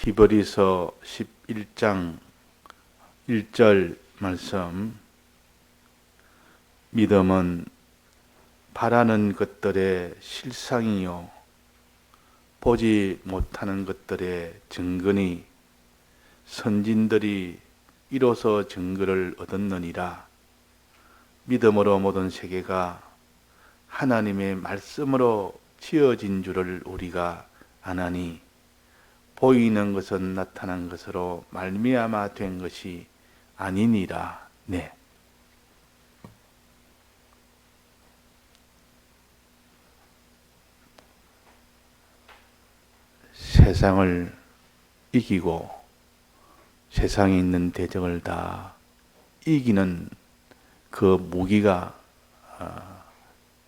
히브리서 11장 1절 말씀. 믿음은 바라는 것들의 실상이요 보지 못하는 것들의 증거니 선진들이 이로써 증거를 얻었느니라. 믿음으로 모든 세계가 하나님의 말씀으로 지어진 줄을 우리가 아나니 보이는 것은 나타난 것으로 말미암아 된 것이 아니니라. 네. 세상을 이기고 세상에 있는 대적을 다 이기는 그 무기가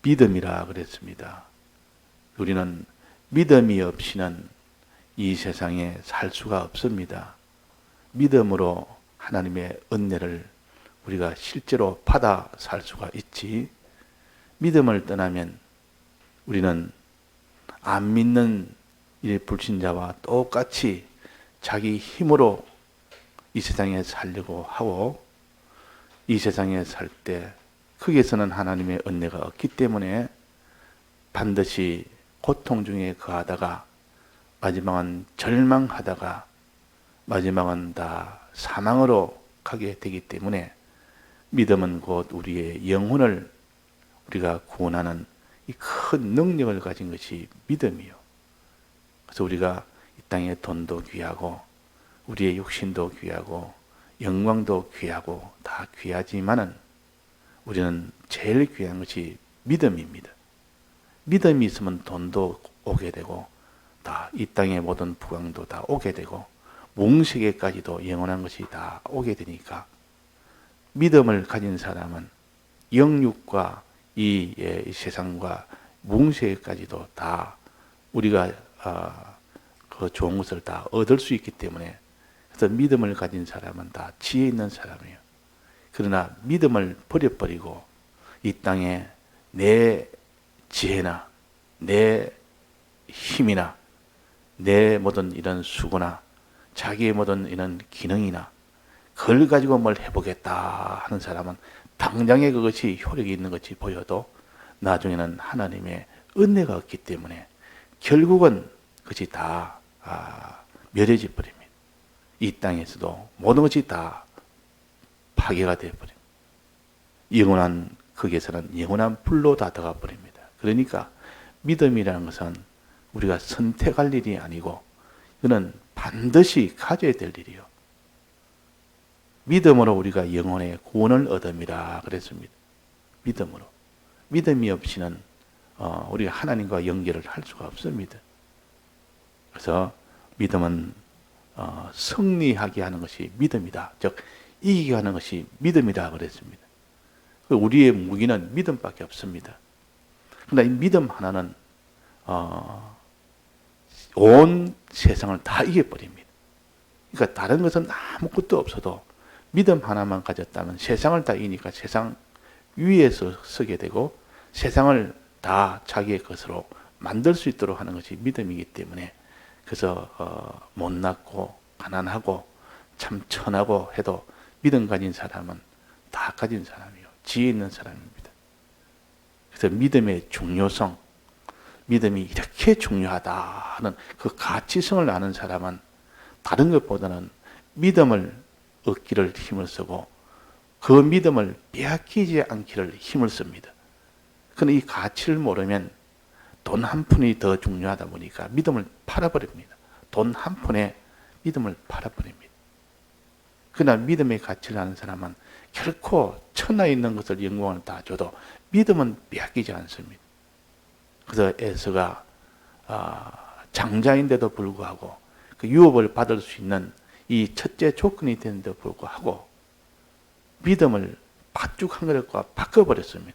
믿음이라 그랬습니다. 우리는 믿음이 없이는 이 세상에 살 수가 없습니다. 믿음으로 하나님의 은혜를 우리가 실제로 받아 살 수가 있지, 믿음을 떠나면 우리는 안 믿는 이 불신자와 똑같이 자기 힘으로 이 세상에 살려고 하고, 이 세상에 살 때 거기에서는 하나님의 은혜가 없기 때문에 반드시 고통 중에 거하다가 마지막은 절망하다가 마지막은 다 사망으로 가게 되기 때문에 믿음은 곧 우리의 영혼을 우리가 구원하는 이 큰 능력을 가진 것이 믿음이요. 그래서 우리가 이 땅에 돈도 귀하고 우리의 육신도 귀하고 영광도 귀하고 다 귀하지만은 우리는 제일 귀한 것이 믿음입니다. 믿음이 있으면 돈도 오게 되고 다 이 땅의 모든 부강도 다 오게 되고 몽세계까지도 영원한 것이 다 오게 되니까, 믿음을 가진 사람은 영육과 이 세상과 몽세계까지도 다 우리가 그 좋은 것을 다 얻을 수 있기 때문에, 그래서 믿음을 가진 사람은 다 지혜 있는 사람이에요. 그러나 믿음을 버려버리고 이 땅에 내 지혜나 내 힘이나 내 모든 이런 수고나 자기의 모든 이런 기능이나 그걸 가지고 뭘 해보겠다 하는 사람은 당장에 그것이 효력이 있는 것이 보여도 나중에는 하나님의 은혜가 없기 때문에 결국은 그것이 다 멸해져 버립니다. 이 땅에서도 모든 것이 다 파괴가 되어버립니다. 영원한 거기에서는 영원한 불로 다 들어가 버립니다. 그러니까 믿음이라는 것은 우리가 선택할 일이 아니고 이거는 반드시 가져야 될 일이요. 믿음으로 우리가 영혼의 구원을 얻음이라 그랬습니다. 믿음으로. 믿음이 없이는 우리가 하나님과 연결을 할 수가 없습니다. 그래서 믿음은 승리하게 하는 것이 믿음이다. 즉 이기게 하는 것이 믿음이다 그랬습니다. 우리의 무기는 믿음밖에 없습니다. 그러나 이 믿음 하나는 온 세상을 다 이겨버립니다. 그러니까 다른 것은 아무것도 없어도 믿음 하나만 가졌다면 세상을 다 이기니까 세상 위에서 서게 되고 세상을 다 자기의 것으로 만들 수 있도록 하는 것이 믿음이기 때문에, 그래서 못났고 가난하고 참 천하고 해도 믿음 가진 사람은 다 가진 사람이요, 지혜 있는 사람입니다. 그래서 믿음의 중요성, 믿음이 이렇게 중요하다는 그 가치성을 아는 사람은 다른 것보다는 믿음을 얻기를 힘을 쓰고 그 믿음을 빼앗기지 않기를 힘을 씁니다. 그런데 이 가치를 모르면 돈 한 푼이 더 중요하다 보니까 믿음을 팔아버립니다. 돈 한 푼에 믿음을 팔아버립니다. 그러나 믿음의 가치를 아는 사람은 결코 천하에 있는 것을 영광을 다 줘도 믿음은 빼앗기지 않습니다. 그래서 에서가 장자인데도 불구하고 그 유업을 받을 수 있는 이 첫째 조건이 되는데도 불구하고 믿음을 팥죽 한 그릇과 바꿔버렸습니다.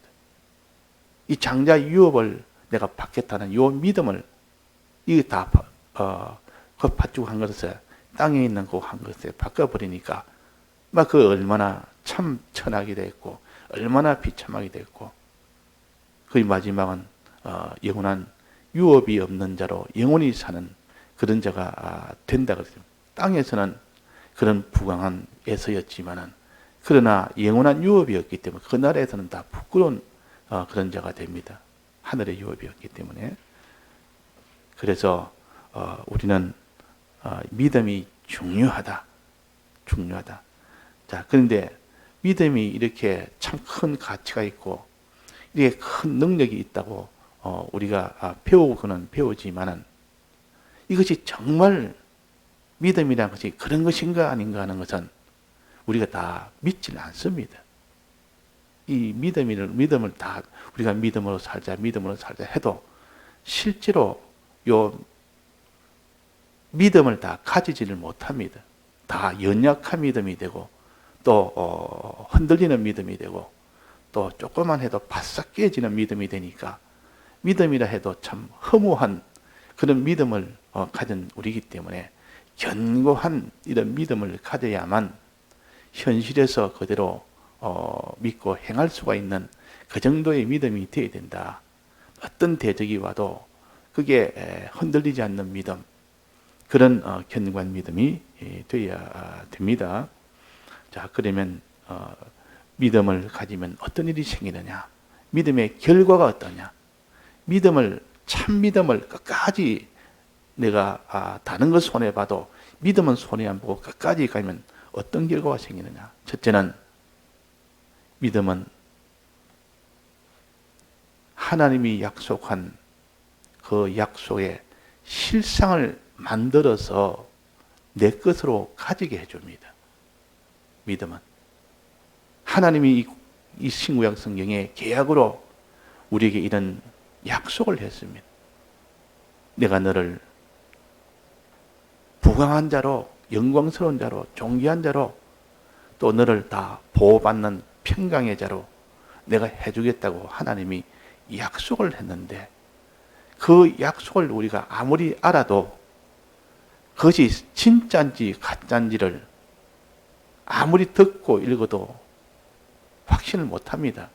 이 장자 유업을 내가 받겠다는 요 믿음을 이게 다 그 팥죽 한 그릇에 땅에 있는 그 한 그릇에 바꿔버리니까 막 그 얼마나 참 천하게 됐고 얼마나 비참하게 됐고, 그 마지막은 영원한 유업이 없는 자로 영원히 사는 그런 자가 된다 그랬습니다. 땅에서는 그런 부강한 에서였지만은 그러나 영원한 유업이었기 때문에 그 나라에서는 다 부끄러운 그런 자가 됩니다. 하늘의 유업이었기 때문에. 그래서 우리는 믿음이 중요하다. 중요하다. 자, 그런데 믿음이 이렇게 참 큰 가치가 있고 이렇게 큰 능력이 있다고 우리가 배우고는 배우지만은 이것이 정말 믿음이라는 것이 그런 것인가 아닌가 하는 것은 우리가 다 믿지는 않습니다. 이 믿음을 다 우리가 믿음으로 살자 해도 실제로 요 믿음을 다 가지지를 못합니다. 다 연약한 믿음이 되고 또 흔들리는 믿음이 되고 또 조금만 해도 바싹 깨지는 믿음이 되니까 믿음이라 해도 참 허무한 그런 믿음을 가진 우리이기 때문에 견고한 이런 믿음을 가져야만 현실에서 그대로 믿고 행할 수가 있는 그 정도의 믿음이 되어야 된다. 어떤 대적이 와도 그게 흔들리지 않는 믿음, 그런 견고한 믿음이 되어야 됩니다. 자, 그러면 믿음을 가지면 어떤 일이 생기느냐? 믿음의 결과가 어떠냐? 참 믿음을 끝까지 내가 다른 것 손해봐도 믿음은 손해 안 보고 끝까지 가면 어떤 결과가 생기느냐? 첫째는 믿음은 하나님이 약속한 그 약속의 실상을 만들어서 내 것으로 가지게 해줍니다. 믿음은 하나님이 이 신구약 성경에 계약으로 우리에게 이런 약속을 했습니다. 내가 너를 부강한 자로, 영광스러운 자로, 존귀한 자로, 또 너를 다 보호받는 평강의 자로 내가 해주겠다고 하나님이 약속을 했는데 그 약속을 우리가 아무리 알아도 그것이 진짜인지 가짜인지를 아무리 듣고 읽어도 확신을 못합니다.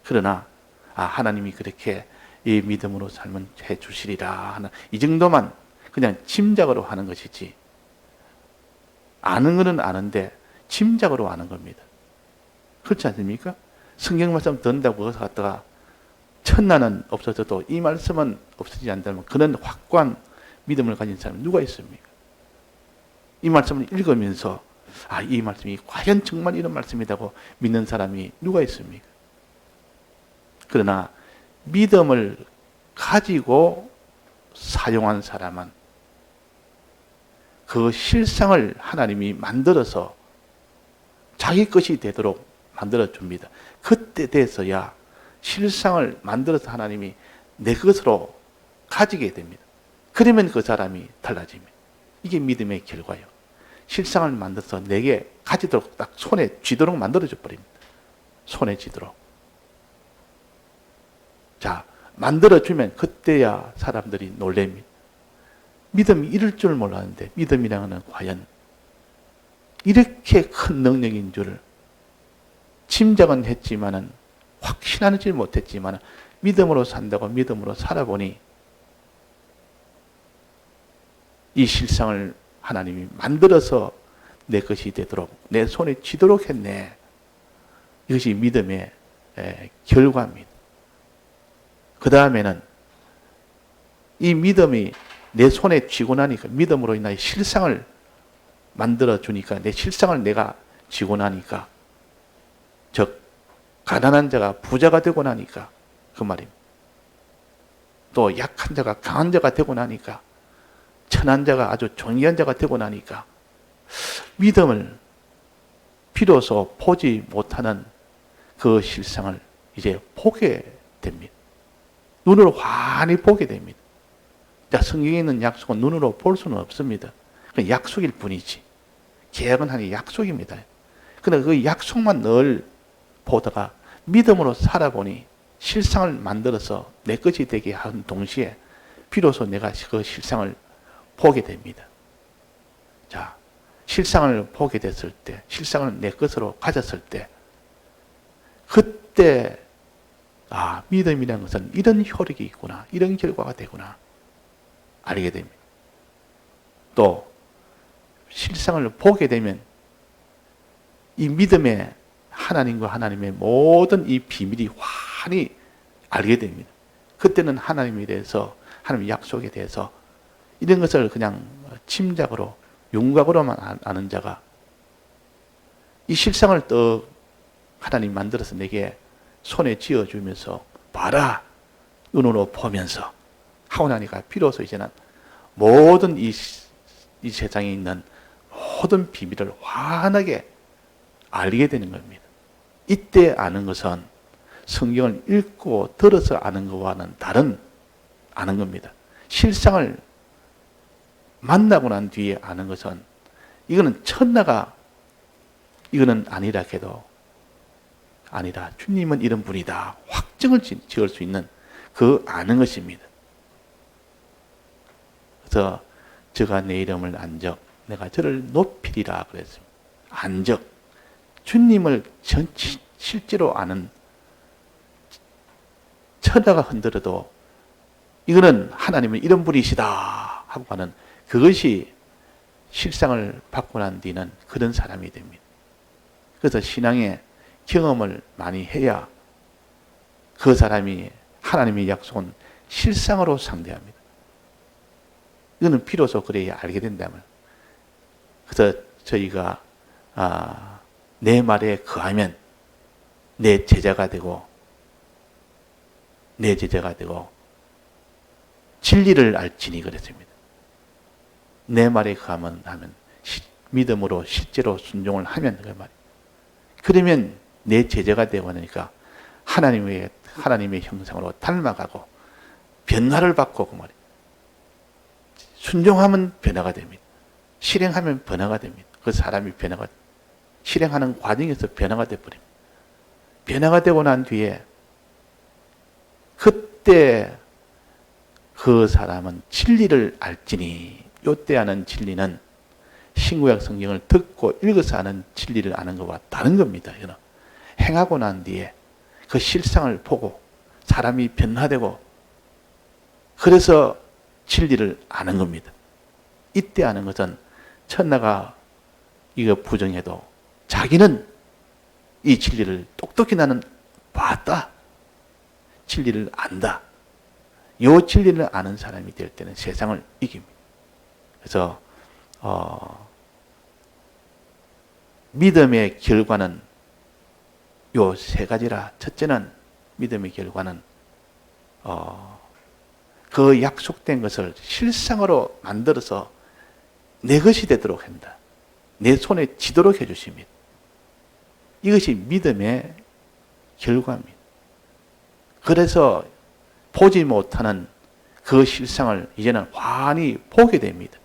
그러나 하나님이 그렇게 이 믿음으로 살면 해주시리라 하는 이 정도만 그냥 짐작으로 하는 것이지, 아는 것은 아는데 짐작으로 아는 겁니다. 그렇지 않습니까? 성경 말씀 듣는다고 거기서 갔다가 천나는 없어져도 이 말씀은 없어지지 않다면 그런 확고한 믿음을 가진 사람이 누가 있습니까? 이 말씀을 읽으면서 이 말씀이 과연 정말 이런 말씀이라고 믿는 사람이 누가 있습니까? 그러나 믿음을 가지고 사용한 사람은 그 실상을 하나님이 만들어서 자기 것이 되도록 만들어줍니다. 그때 돼서야 실상을 만들어서 하나님이 내 것으로 가지게 됩니다. 그러면 그 사람이 달라집니다. 이게 믿음의 결과예요. 실상을 만들어서 내게 가지도록 딱 손에 쥐도록 만들어줘 버립니다. 손에 쥐도록. 자, 만들어주면 그때야 사람들이 놀랍니다. 믿음이 이럴 줄 몰랐는데 믿음이라는 것은 과연 이렇게 큰 능력인 줄 짐작은 했지만은 확신하지 못했지만 믿음으로 산다고 믿음으로 살아보니 이 실상을 하나님이 만들어서 내 것이 되도록 내 손에 쥐도록 했네. 이것이 믿음의 결과입니다. 그 다음에는 이 믿음이 내 손에 쥐고 나니까 믿음으로 인하여 실상을 만들어 주니까 내 실상을 내가 쥐고 나니까 즉 가난한 자가 부자가 되고 나니까 그 말입니다. 또 약한 자가 강한 자가 되고 나니까 천한 자가 아주 존귀한 자가 되고 나니까 믿음을 비로소 보지 못하는 그 실상을 이제 보게 됩니다. 눈으로 환히 보게 됩니다. 자, 성경에 있는 약속은 눈으로 볼 수는 없습니다. 그건 약속일 뿐이지. 계약은 하나의 약속입니다. 그런데 그 약속만 늘 보다가 믿음으로 살아보니 실상을 만들어서 내 것이 되게 한 동시에 비로소 내가 그 실상을 보게 됩니다. 자, 실상을 보게 됐을 때, 실상을 내 것으로 가졌을 때, 그때 믿음이라는 것은 이런 효력이 있구나, 이런 결과가 되구나 알게 됩니다. 또 실상을 보게 되면 이 믿음의 하나님과 하나님의 모든 이 비밀이 환히 알게 됩니다. 그때는 하나님에 대해서, 하나님의 약속에 대해서 이런 것을 그냥 짐작으로, 윤곽으로만 아는 자가 이 실상을 또 하나님 만들어서 내게 손에 쥐어주면서 봐라, 눈으로 보면서 하고 나니까 비로소 이제는 모든 이 세상에 있는 모든 비밀을 환하게 알게 되는 겁니다. 이때 아는 것은 성경을 읽고 들어서 아는 것과는 다른 아는 겁니다. 실상을 만나고 난 뒤에 아는 것은 이거는 천나가 이거는 아니라 해도 아니라 주님은 이런 분이다 확정을 지을 수 있는 그 아는 것입니다. 그래서 저가 내 이름을 안적 내가 저를 높이리라 그랬습니다. 안적 주님을 실제로 아는 천하가 흔들어도 이거는 하나님은 이런 분이시다 하고 하는 그것이 실상을 받고 난 뒤는 그런 사람이 됩니다. 그래서 신앙의 경험을 많이 해야 그 사람이 하나님의 약속은 실상으로 상대합니다. 이거는 비로소 그래야 알게 된다면. 그래서 저희가 내 말에 거하면 내 제자가 되고 진리를 알지니 그랬습니다. 내 말에 거하면 하면 믿음으로 실제로 순종을 하면 그 말이에요. 그러면 내 제자가 되고 하니까 하나님의 형상으로 닮아가고 변화를 받고 그 말이에요. 순종하면 변화가 됩니다. 실행하면 변화가 됩니다. 그 사람이 실행하는 과정에서 변화가 되어버립니다. 변화가 되고 난 뒤에 그때 그 사람은 진리를 알지니 요때 아는 진리는 신구약 성경을 듣고 읽어서 아는 진리를 아는 것과 다른 겁니다. 행하고 난 뒤에 그 실상을 보고 사람이 변화되고 그래서 진리를 아는 겁니다. 이때 아는 것은 천나가 이거 부정해도 자기는 이 진리를 똑똑히 나는 봤다. 진리를 안다. 이 진리를 아는 사람이 될 때는 세상을 이깁니다. 그래서 믿음의 결과는 요 세 가지라. 첫째는 믿음의 결과는 그 약속된 것을 실상으로 만들어서 내 것이 되도록 한다. 내 손에 쥐도록 해주십니다. 이것이 믿음의 결과입니다. 그래서 보지 못하는 그 실상을 이제는 환히 보게 됩니다.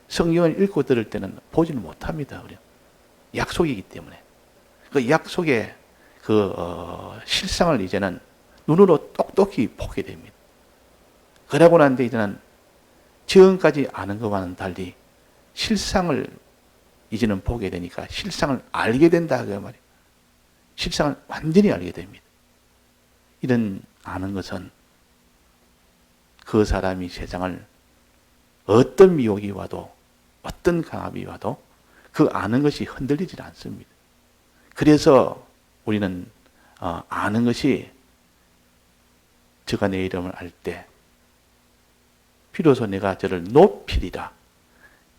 성경을 읽고 들을 때는 보지는 못합니다. 우리는. 약속이기 때문에. 그 약속의 그 실상을 이제는 눈으로 똑똑히 보게 됩니다. 그러고 난 뒤에 이제는 지금까지 아는 것과는 달리 실상을 이제는 보게 되니까 실상을 알게 된다 그 말이에요. 실상을 완전히 알게 됩니다. 이런 아는 것은 그 사람이 세상을 어떤 미혹이 와도 어떤 강압이 와도 그 아는 것이 흔들리지 않습니다. 그래서 우리는 아는 것이 저가 내 이름을 알 때 비로소 내가 저를 높이리라.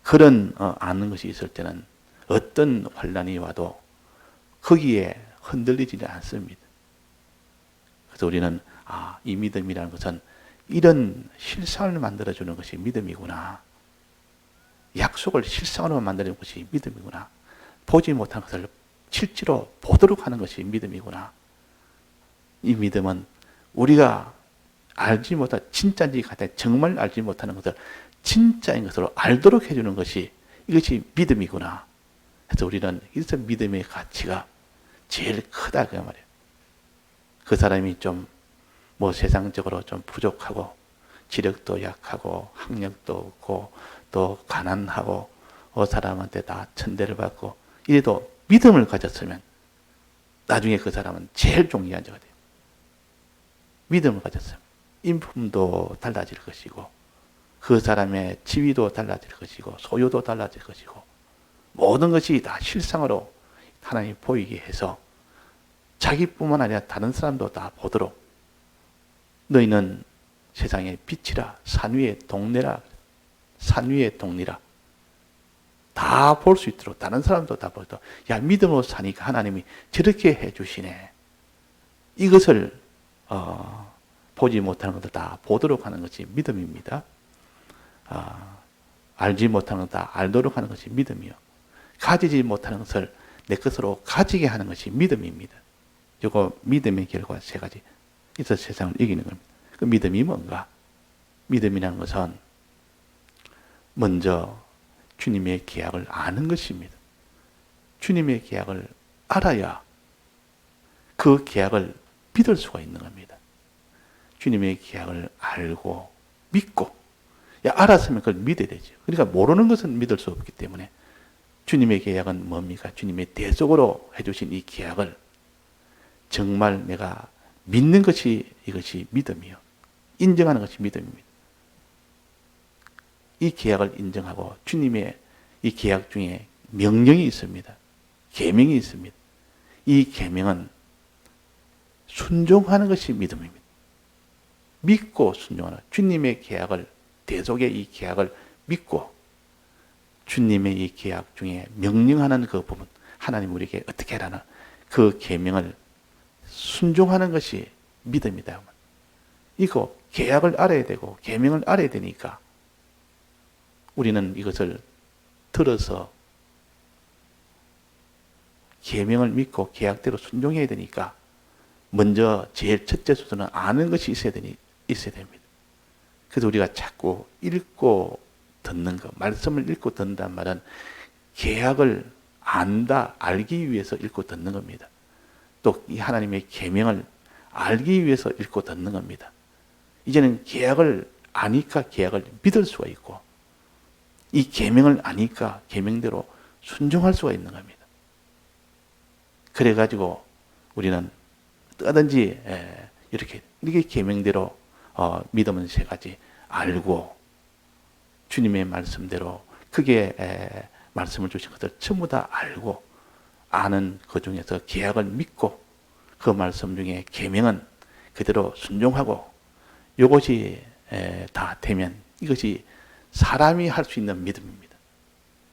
그런 아는 것이 있을 때는 어떤 환난이 와도 거기에 흔들리지 않습니다. 그래서 우리는 이 믿음이라는 것은 이런 실상을 만들어주는 것이 믿음이구나. 약속을 실상으로 만드는 것이 믿음이구나. 보지 못한 것을 실제로 보도록 하는 것이 믿음이구나. 이 믿음은 우리가 알지 못한 진짜인지 가짜 정말 알지 못하는 것을 진짜인 것으로 알도록 해주는 것이 이것이 믿음이구나. 그래서 우리는 이래서 믿음의 가치가 제일 크다 그 말이에요. 그 사람이 좀 세상적으로 좀 부족하고 지력도 약하고 학력도 없고 또 가난하고 사람한테 다 천대를 받고 이래도 믿음을 가졌으면 나중에 그 사람은 제일 존귀한 자가 돼요. 믿음을 가졌으면 인품도 달라질 것이고 그 사람의 지위도 달라질 것이고 소유도 달라질 것이고 모든 것이 다 실상으로 하나님이 보이게 해서 자기뿐만 아니라 다른 사람도 다 보도록 너희는 세상의 빛이라 산 위의 동네라 산 위의 동리라 다 볼 수 있도록 다른 사람도 다 보도록 야 믿음으로 사니까 하나님이 저렇게 해주시네. 이것을 보지 못하는 것도 다 보도록 하는 것이 믿음입니다. 알지 못하는 것도 다 알도록 하는 것이 믿음이요. 가지지 못하는 것을 내 것으로 가지게 하는 것이 믿음입니다. 이거 믿음의 결과 세 가지 있어서 세상을 이기는 겁니다. 그 믿음이 뭔가? 믿음이라는 것은 먼저 주님의 계약을 아는 것입니다. 주님의 계약을 알아야 그 계약을 믿을 수가 있는 겁니다. 주님의 계약을 알고 믿고 알았으면 그걸 믿어야 되죠. 그러니까 모르는 것은 믿을 수 없기 때문에 주님의 계약은 뭡니까? 주님의 대속으로 해주신 이 계약을 정말 내가 믿는 것이 이것이 믿음이요. 인정하는 것이 믿음입니다. 이 계약을 인정하고 주님의 이 계약 중에 명령이 있습니다. 계명이 있습니다. 이 계명은 순종하는 것이 믿음입니다. 믿고 순종하는 주님의 계약을 대속의 이 계약을 믿고 주님의 이 계약 중에 명령하는 그 부분 하나님 우리에게 어떻게 하라는 그 계명을 순종하는 것이 믿음이다. 이거 계약을 알아야 되고 계명을 알아야 되니까 우리는 이것을 들어서 계명을 믿고 계약대로 순종해야 되니까 먼저 제일 첫째 순서는 아는 것이 있어야 됩니다. 그래서 우리가 자꾸 읽고 듣는 것, 말씀을 읽고 듣는단 말은 계약을 안다, 알기 위해서 읽고 듣는 겁니다. 또 이 하나님의 계명을 알기 위해서 읽고 듣는 겁니다. 이제는 계약을 아니까 계약을 믿을 수가 있고 이 계명을 아니까 계명대로 순종할 수가 있는 겁니다. 그래가지고 우리는 뜨든지 이렇게 계명대로 믿음은 세 가지 알고 주님의 말씀대로 크게 말씀을 주신 것들 전부 다 알고 아는 그 중에서 계약을 믿고 그 말씀 중에 계명은 그대로 순종하고 이것이 다 되면 이것이 사람이 할 수 있는 믿음입니다.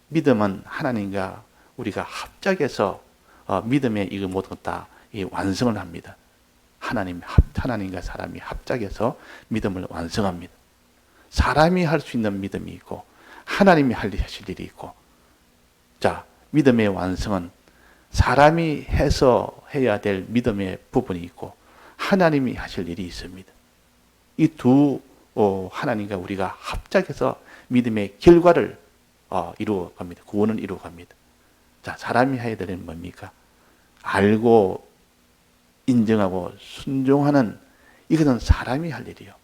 믿음은 하나님과 우리가 합작해서 믿음의 이거 모든 것 다 완성을 합니다. 하나님과 사람이 합작해서 믿음을 완성합니다. 사람이 할 수 있는 믿음이 있고 하나님이 하실 일이 있고 자 믿음의 완성은 사람이 해야 될 믿음의 부분이 있고 하나님이 하실 일이 있습니다. 이 두 하나님과 우리가 합작해서 믿음의 결과를 이루어 갑니다. 구원을 이루어 갑니다. 자, 사람이 해야 될 일은 뭡니까? 알고 인정하고 순종하는 이것은 사람이 할 일이요.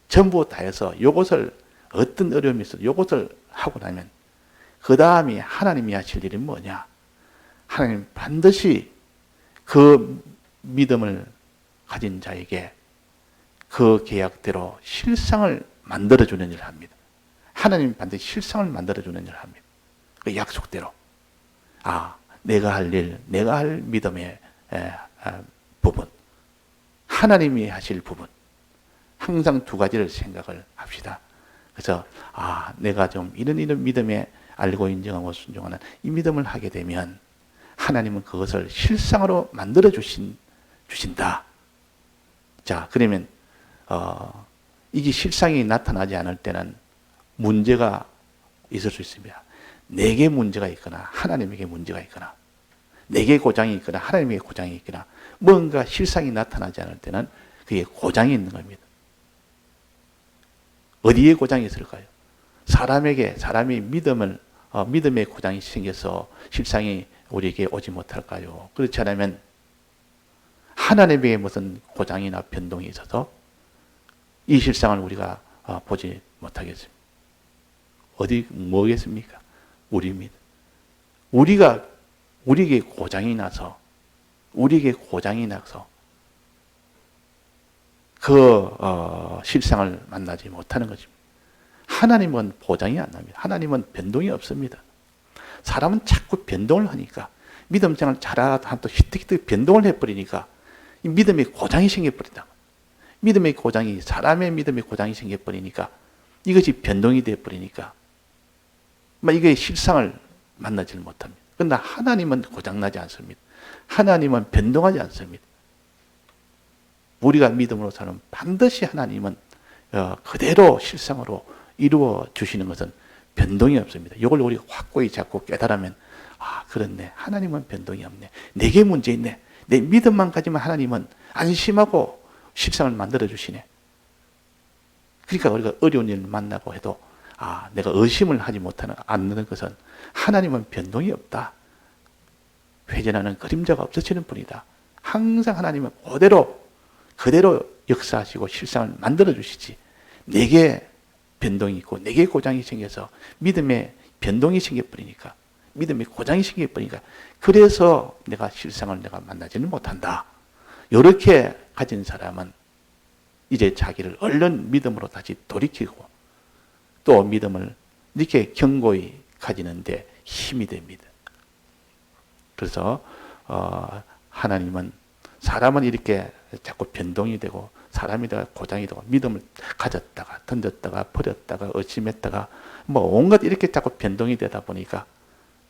전부 다 해서 이것을 어떤 어려움이 있어도 이것을 하고 나면 그 다음에 하나님이 하실 일이 뭐냐? 하나님 반드시 그 믿음을 가진 자에게 그 계약대로 실상을 만들어주는 일을 합니다. 하나님 반드시 실상을 만들어주는 일을 합니다. 그 약속대로. 내가 할 일, 내가 할 믿음의 부분, 하나님이 하실 부분, 항상 두 가지를 생각을 합시다. 그래서 내가 좀 이런 믿음에 알고 인정하고 순종하는 이 믿음을 하게 되면 하나님은 그것을 실상으로 만들어 주신다. 자, 그러면 이게 실상이 나타나지 않을 때는 문제가 있을 수 있습니다. 내게 문제가 있거나 하나님에게 문제가 있거나 내게 고장이 있거나 하나님에게 고장이 있거나 뭔가 실상이 나타나지 않을 때는 그게 고장이 있는 겁니다. 어디에 고장이 있을까요? 사람이 믿음의 고장이 생겨서 실상이 우리에게 오지 못할까요? 그렇지 않으면 하나님에게 무슨 고장이나 변동이 있어서 이 실상을 우리가 보지 못하겠습니다. 뭐겠습니까? 우리입니다. 우리에게 고장이 나서 그 실상을 만나지 못하는 것입니다. 하나님은 보장이 안 납니다. 하나님은 변동이 없습니다. 사람은 자꾸 변동을 하니까 믿음 생활 잘하다 하면 또 히뜩히뜩 변동을 해버리니까 이 믿음의 고장이 생겨버린다. 믿음의 고장이 사람의 믿음의 고장이 생겨버리니까 이것이 변동이 되어버리니까 이게 실상을 만나지 못합니다. 그러나 하나님은 고장나지 않습니다. 하나님은 변동하지 않습니다. 우리가 믿음으로 사는 반드시 하나님은 그대로 실상으로 이루어 주시는 것은 변동이 없습니다. 이걸 우리 확고히 잡고 깨달으면 그렇네. 하나님은 변동이 없네. 내게 문제 있네. 내 믿음만 가지면 하나님은 안심하고 실상을 만들어 주시네. 그러니까 우리가 어려운 일을 만나고 해도 내가 의심을 하지 못하는 않는 것은 하나님은 변동이 없다. 회전하는 그림자가 없어지는 분이다. 항상 하나님은 그대로 역사하시고 실상을 만들어 주시지. 내게 변동이 있고 내게 고장이 생겨서 믿음에 변동이 생겨버리니까 믿음에 고장이 생겨버리니까 그래서 내가 실상을 만나지는 못한다. 이렇게 가진 사람은 이제 자기를 얼른 믿음으로 다시 돌이키고 또 믿음을 이렇게 견고히 가지는데 힘이 됩니다. 그래서 하나님은 사람은 이렇게 자꾸 변동이 되고 사람이다가 고장이 되고 믿음을 가졌다가 던졌다가 버렸다가 의심했다가 온갖 이렇게 자꾸 변동이 되다 보니까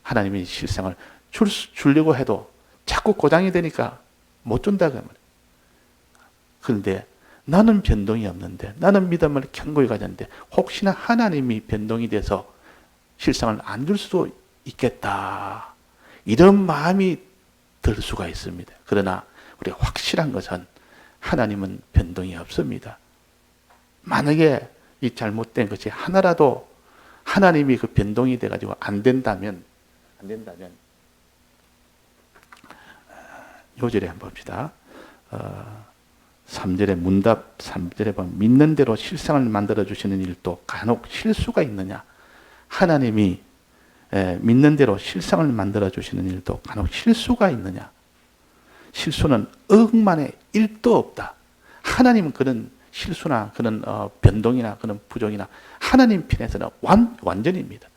하나님이 실상을 주려고 해도 자꾸 고장이 되니까 못 준다 그 말이에요. 그런데 나는 변동이 없는데 나는 믿음을 견고히 가졌는데 혹시나 하나님이 변동이 돼서 실상을 안 줄 수도 있겠다. 이런 마음이 들 수가 있습니다. 그러나 우리 확실한 것은 하나님은 변동이 없습니다. 만약에 이 잘못된 것이 하나라도 하나님이 그 변동이 돼가지고 안 된다면 요절에 한번 봅시다. 3절에 문답 3절에 보면 믿는 대로 실상을 만들어 주시는 일도 간혹 실수가 있느냐. 하나님이 믿는 대로 실상을 만들어 주시는 일도 간혹 실수가 있느냐. 실수는 억만에 1도 없다. 하나님은 그런 실수나 그런 변동이나 그런 부족이나 하나님 편에서는 완전입니다.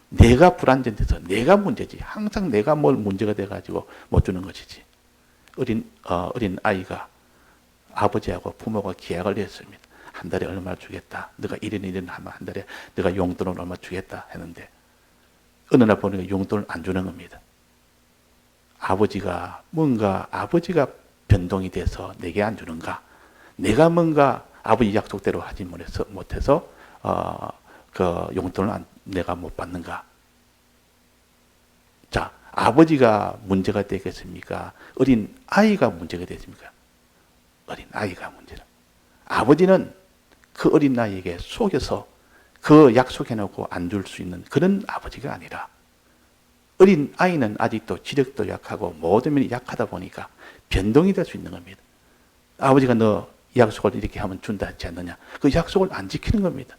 내가 불완전돼서 내가 문제지. 항상 내가 뭘 문제가 돼가지고 못 주는 것이지. 어린 아이가 아버지하고 부모가 계약을 했습니다. 한 달에 얼마 주겠다. 너가 이런 하면 한 달에 너가 용돈을 얼마 주겠다 했는데 어느 날 보니까 용돈을 안 주는 겁니다. 아버지가 변동이 돼서 내게 안 주는가? 내가 뭔가 아버지 약속대로 하지 못해서 그 용돈을 내가 못 받는가? 자, 아버지가 문제가 되겠습니까? 어린 아이가 문제가 되겠습니까? 어린 아이가 문제다. 아버지는 그 어린 아이에게 속여서 그 약속해놓고 안 줄 수 있는 그런 아버지가 아니라 어린 아이는 아직도 지력도 약하고 모든 면이 약하다 보니까 변동이 될 수 있는 겁니다. 아버지가 너 약속을 이렇게 하면 준다 하지 않느냐. 그 약속을 안 지키는 겁니다.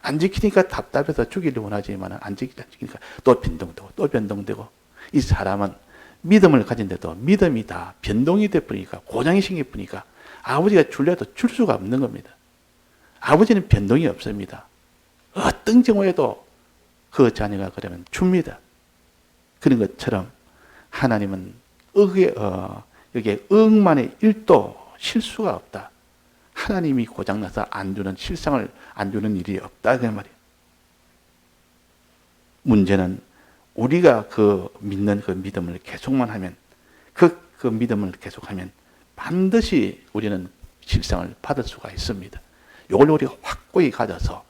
안 지키니까 답답해서 주기를 원하지만 안 지키니까 또 변동되고 이 사람은 믿음을 가진데도 믿음이 다 변동이 돼버리니까 고장이 생겨버리니까 아버지가 줄려도 줄 수가 없는 겁니다. 아버지는 변동이 없습니다. 어떤 경우에도 그 자녀가 그러면 줍니다. 그런 것처럼 하나님은 여기에 억만의 1도 실수가 없다. 하나님이 고장나서 안 주는 실상을 안 주는 일이 없다 그 말이에요. 문제는 우리가 그 믿는 그 믿음을 계속만 하면 그 믿음을 계속하면 반드시 우리는 실상을 받을 수가 있습니다. 이걸 우리가 확고히 가져서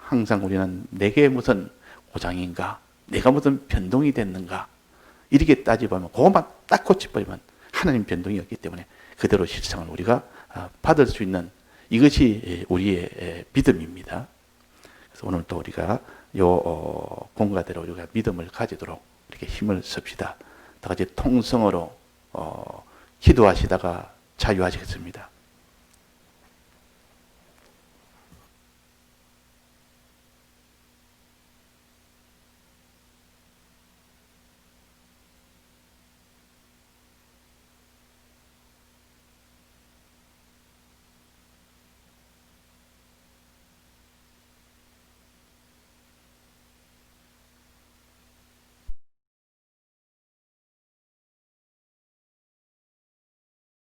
항상 우리는 내게 무슨 고장인가? 내가 무슨 변동이 됐는가? 이렇게 따져보면 그것만 딱 고쳐버리면 하나님 변동이 없기 때문에 그대로 실상을 우리가 받을 수 있는 이것이 우리의 믿음입니다. 그래서 오늘 또 우리가 공과대로 우리가 믿음을 가지도록 이렇게 힘을 씁시다. 다 같이 통성으로 기도하시다가 자유하시겠습니다.